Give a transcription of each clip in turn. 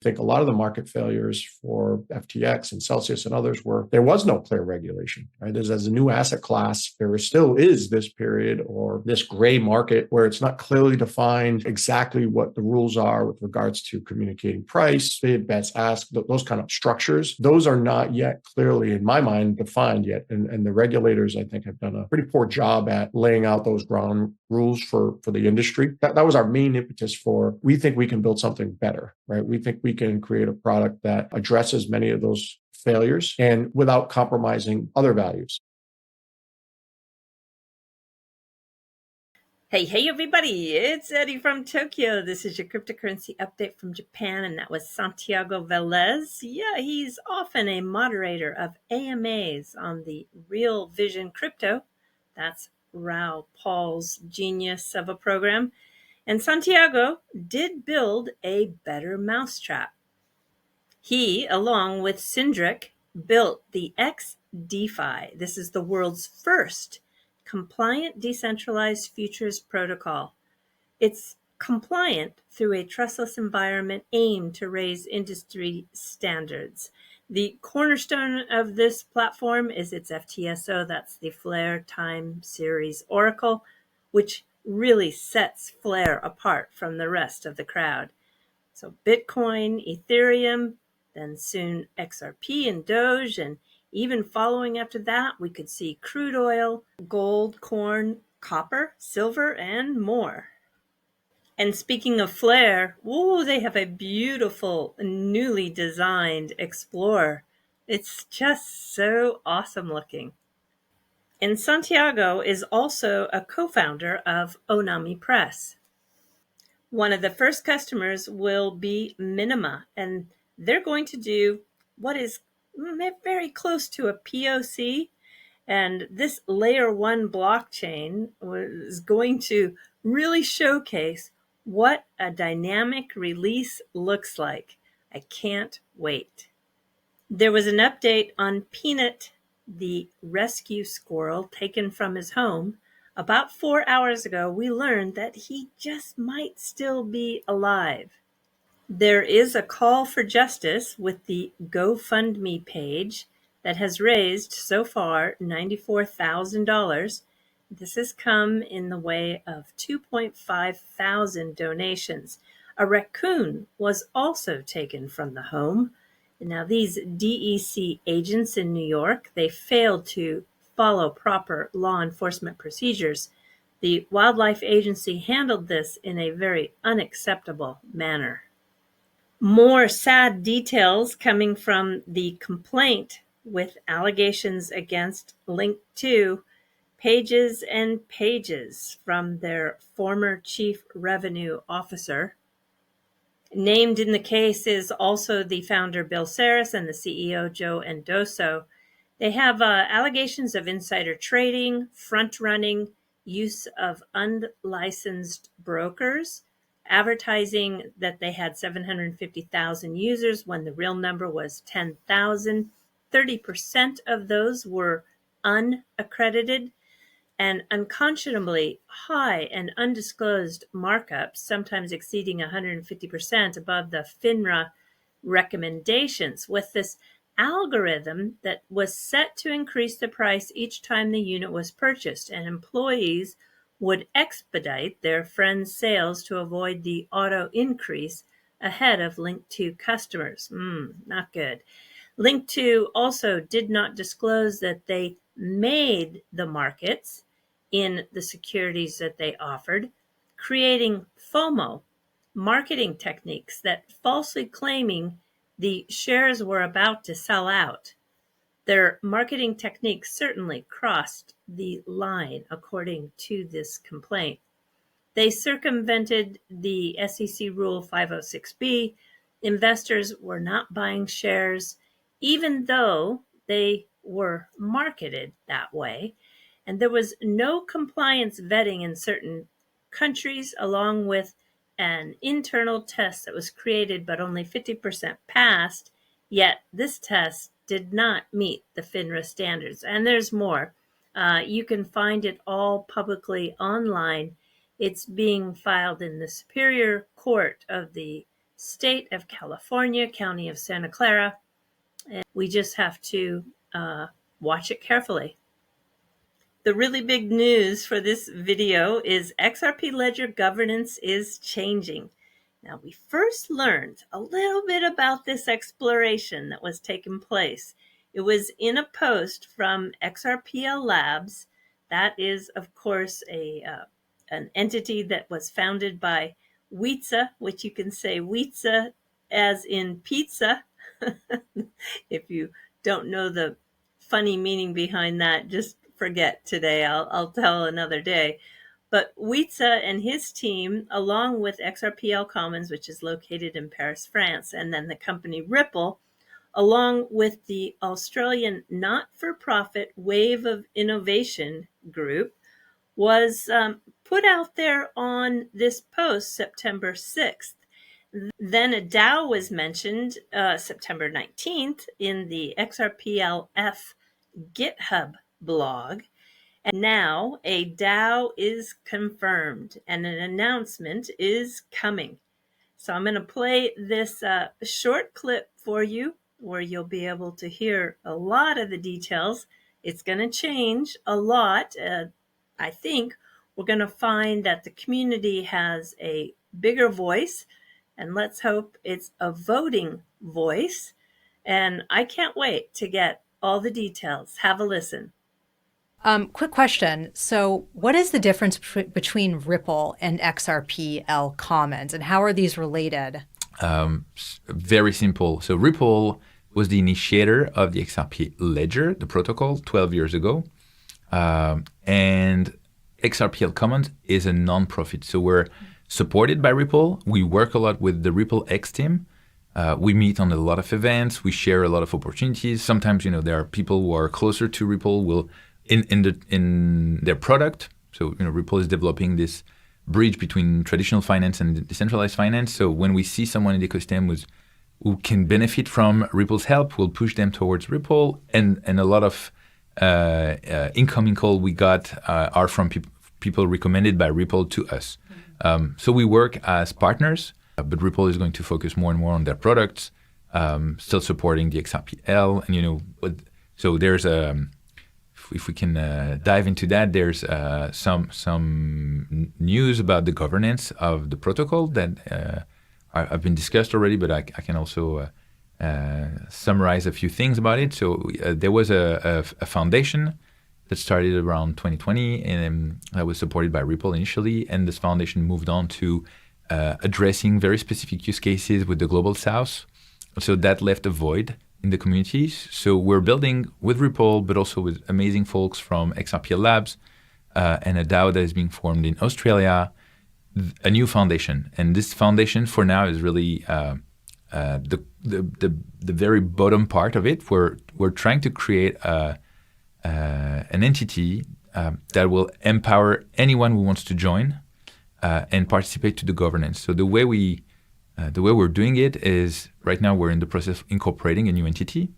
I think a lot of the market failures for FTX and Celsius and others were there was no clear regulation, right? As a new asset class, there still is this period or this gray market where it's not clearly defined exactly what the rules are with regards to communicating price, bid, bets, ask, those kind of structures. Those are not yet clearly, in my mind, defined yet. And the regulators, I think, have done a pretty poor job at laying out those ground rules for the industry. That was our main impetus for, we think we can build something better, right? We think we can create a product that addresses many of those failures and without compromising other values. Hey, everybody, it's Eddie from Tokyo. This is your cryptocurrency update from Japan, and that was Santiago Velez. Yeah, he's often a moderator of AMAs on the Real Vision Crypto. That's Raoul Paul's genius of a program. And Santiago did build a better mousetrap. He, along with Cindric, built the XDeFi. This is the world's first compliant decentralized futures protocol. It's compliant through a trustless environment aimed to raise industry standards. The cornerstone of this platform is its FTSO, that's the Flare Time Series Oracle, which really sets Flare apart from the rest of the crowd. So Bitcoin, Ethereum, then soon XRP and Doge, and even following after that, we could see crude oil, gold, corn, copper, silver, and more. And speaking of Flare, they have a beautiful, newly designed Explorer. It's just so awesome looking. And Santiago is also a co-founder of Onami Press. One of the first customers will be Minima, and they're going to do what is very close to a POC. And this layer 1 blockchain is going to really showcase what a dynamic release looks like. I can't wait. There was an update on Peanut, the rescue squirrel taken from his home. About 4 hours ago, we learned that he just might still be alive. There is a call for justice with the GoFundMe page that has raised so far $94,000. This has come in the way of 2.5 thousand donations. A raccoon was also taken from the home. Now, these DEC agents in New York, they failed to follow proper law enforcement procedures. The Wildlife Agency handled this in a very unacceptable manner. More sad details coming from the complaint with allegations against LINQTO, pages and pages from their former chief revenue officer. Named in the case is also the founder, Bill Saris, and the CEO, Joe Endoso. They have allegations of insider trading, front-running, use of unlicensed brokers, advertising that they had 750,000 users when the real number was 10,000. 30% of those were unaccredited, and unconscionably high and undisclosed markups, sometimes exceeding 150% above the FINRA recommendations, with this algorithm that was set to increase the price each time the unit was purchased, and employees would expedite their friends' sales to avoid the auto increase ahead of LINQTO customers. Not good. LINQTO also did not disclose that they made the markets in the securities that they offered, creating FOMO, marketing techniques that falsely claiming the shares were about to sell out. Their marketing techniques certainly crossed the line, according to this complaint. They circumvented the SEC Rule 506B. Investors were not buying shares, even though they were marketed that way. And there was no compliance vetting in certain countries, along with an internal test that was created but only 50% passed, yet this test did not meet the FINRA standards. And there's more. You can find it all publicly online. It's being filed in the Superior Court of the State of California, County of Santa Clara. And we just have to watch it carefully. The really big news for this video is XRP Ledger governance is changing. Now, we first learned a little bit about this exploration that was taking place. It was in a post from XRPL Labs. That is, of course, an entity that was founded by Wietse, which you can say Wietse as in pizza. If you don't know the funny meaning behind that, just forget today. I'll tell another day. But Wietse and his team, along with XRPL Commons, which is located in Paris, France, and then the company Ripple, along with the Australian not-for-profit Wave of Innovation group, was put out there on this post September 6th. Then a DAO was mentioned September 19th in the XRPLF GitHub blog. And now a DAO is confirmed and an announcement is coming. So I'm going to play this short clip for you where you'll be able to hear a lot of the details. It's going to change a lot. I think we're going to find that the community has a bigger voice, and let's hope it's a voting voice. And I can't wait to get all the details. Have a listen. Quick question. So what is the difference between Ripple and XRPL Commons, and how are these related? Very simple. So Ripple was the initiator of the XRP Ledger, the protocol, 12 years ago. And XRPL Commons is a non-profit. So we're supported by Ripple. We work a lot with the Ripple X team. We meet on a lot of events. We share a lot of opportunities. Sometimes, there are people who are closer to Ripple in their product. So, Ripple is developing this bridge between traditional finance and decentralized finance. So when we see someone in the ecosystem who can benefit from Ripple's help, we'll push them towards Ripple. And a lot of incoming call we got are from people recommended by Ripple to us. So we work as partners, but Ripple is going to focus more and more on their products, still supporting the XRPL. And, so there's if we can dive into that, there's some news about the governance of the protocol that have been discussed already, but I can also summarize a few things about it. So there was a foundation that started around 2020 and that was supported by Ripple initially, and this foundation moved on to addressing very specific use cases with the Global South. So that left a void in the communities. So we're building with Ripple, but also with amazing folks from XRPL Labs and a DAO that is being formed in Australia, a new foundation. And this foundation for now is really the very bottom part of it. We're trying to create an entity that will empower anyone who wants to join and participate to the governance. So the way we're doing it is right now we're in the process of incorporating a new entity.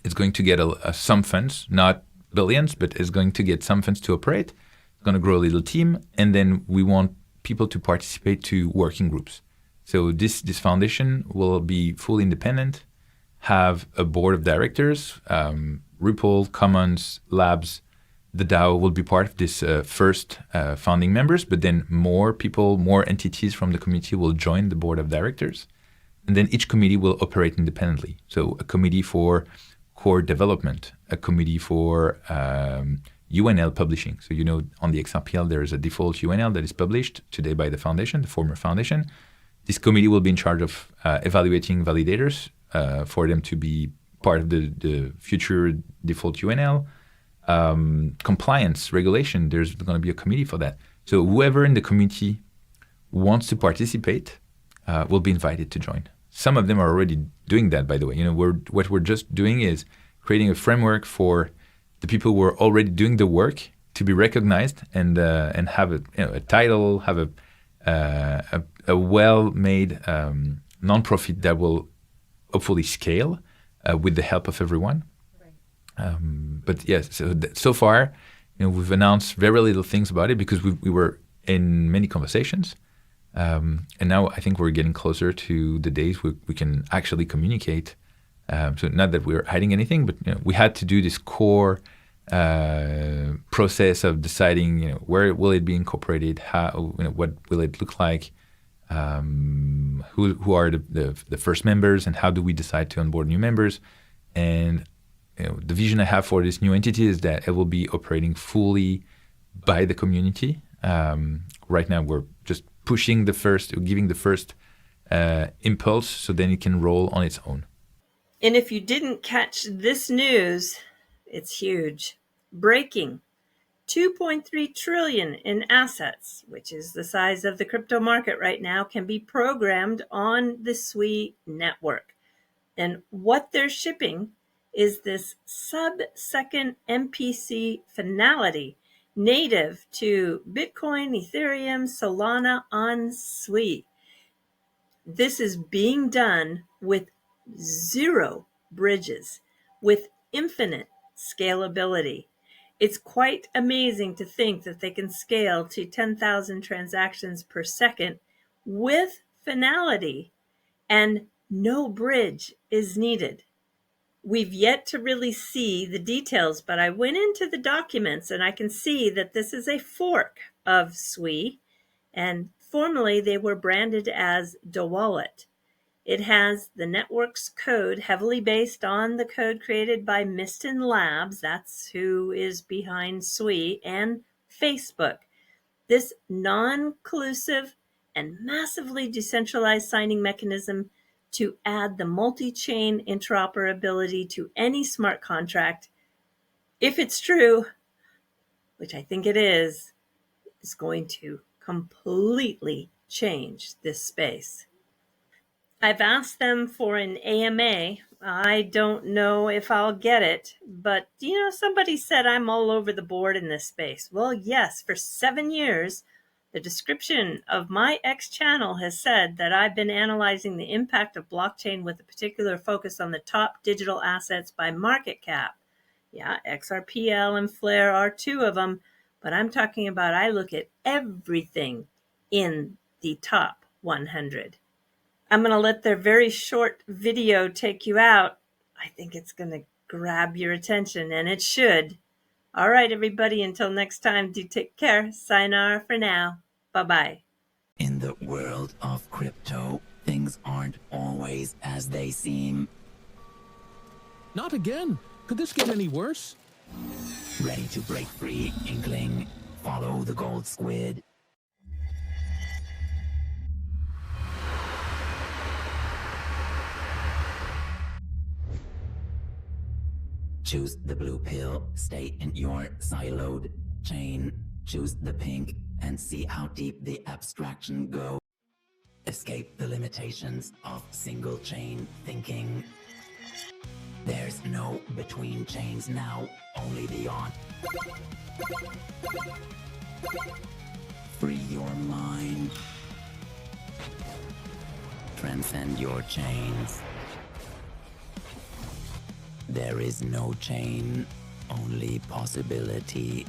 It's going to get some funds, not billions, but it's going to get some funds to operate. It's going to grow a little team, and then we want people to participate to working groups. So this foundation will be fully independent, have a board of directors, Ripple, Commons, Labs. The DAO will be part of this first founding members, but then more people, more entities from the community will join the board of directors. And then each committee will operate independently. So a committee for core development, a committee for UNL publishing. So, on the XRPL, there is a default UNL that is published today by the foundation, the former foundation. This committee will be in charge of evaluating validators for them to be part of the future default UNL. Compliance, regulation, there's going to be a committee for that. So whoever in the community wants to participate will be invited to join. Some of them are already doing that, by the way. What we're just doing is creating a framework for the people who are already doing the work to be recognized and have a title, have a well-made nonprofit that will hopefully scale with the help of everyone. But yes, so far, we've announced very little things about it because we were in many conversations. And now I think we're getting closer to the days where we can actually communicate. So not that we're hiding anything, but we had to do this core process of deciding, where will it be incorporated, how, what will it look like, who are the first members, and how do we decide to onboard new members. And the vision I have for this new entity is that it will be operating fully by the community. Right now, we're just giving the first impulse, so then it can roll on its own. And if you didn't catch this news, it's huge. Breaking 2.3 trillion in assets, which is the size of the crypto market right now, can be programmed on the SUI network. And what they're shipping is this sub-second MPC finality native to Bitcoin, Ethereum, Solana on SUI. This is being done with 0 bridges, with infinite scalability. It's quite amazing to think that they can scale to 10,000 transactions per second with finality, and no bridge is needed. We've yet to really see the details, but I went into the documents and I can see that this is a fork of SUI, and formerly they were branded as DeWallet. It has the network's code heavily based on the code created by Miston Labs, that's who is behind SUI, and Facebook. This non-collusive and massively decentralized signing mechanism to add the multi-chain interoperability to any smart contract, if it's true, which I think it is going to completely change this space. I've asked them for an AMA. I don't know if I'll get it, but somebody said I'm all over the board in this space. Well, yes, for 7 years, the description of my X channel has said that I've been analyzing the impact of blockchain with a particular focus on the top digital assets by market cap. Yeah, XRPL and Flare are 2 of them, but I'm talking about I look at everything in the top 100. I'm going to let their very short video take you out. I think it's going to grab your attention, and it should. All right, everybody, until next time, do take care. Sayonara for now. Bye-bye. In the world of crypto, things aren't always as they seem. Not again. Could this get any worse? Ready to break free, Inkling? Follow the gold squid. Choose the blue pill, stay in your siloed chain. Choose the pink and see how deep the abstraction goes. Escape the limitations of single chain thinking. There's no between chains now, only beyond. Free your mind. Transcend your chains. There is no chain, only possibility.